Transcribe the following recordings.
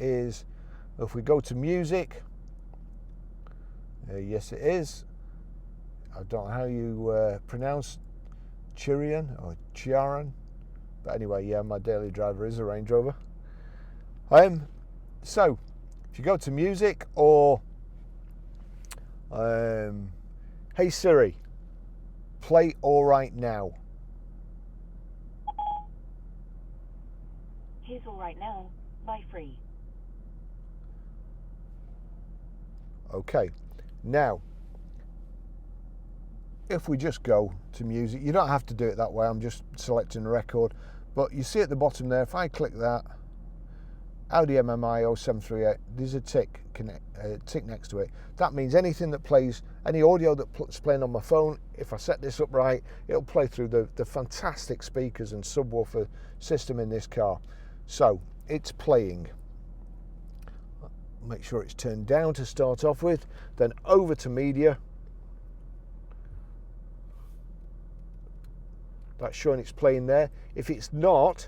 is, if we go to music, yes it is. I don't know how you pronounce Chiron or Chiron, but anyway, yeah, my daily driver is a Range Rover. So if you go to music, or hey Siri, play All Right Now. Here's All Right Now by Free. Okay, now if we just go to music, you don't have to do it that way, I'm just selecting a record, but you see at the bottom there, if I click that, Audi MMI 0738, there's a tick next to it. That means anything that plays, any audio that's playing on my phone, if I set this up right, it'll play through the fantastic speakers and subwoofer system in this car. So it's playing. Make sure it's turned down to start off with, then over to media. That's showing it's playing there. If it's not,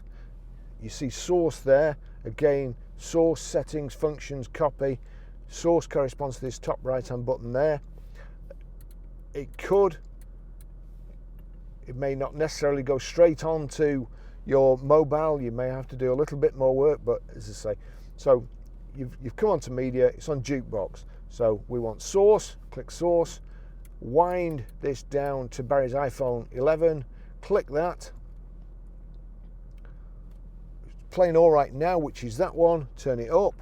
you see source there. Again, source, settings, functions, copy. Source corresponds to this top right hand button there. It may not necessarily go straight on to your mobile. You may have to do a little bit more work, but as I say, so you've come onto media, it's on jukebox. So we want source, click source, wind this down to Barry's iPhone 11, click that. It's playing All Right Now, which is that one, turn it up.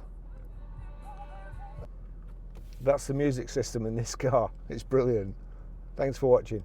That's the music system in this car. It's brilliant. Thanks for watching.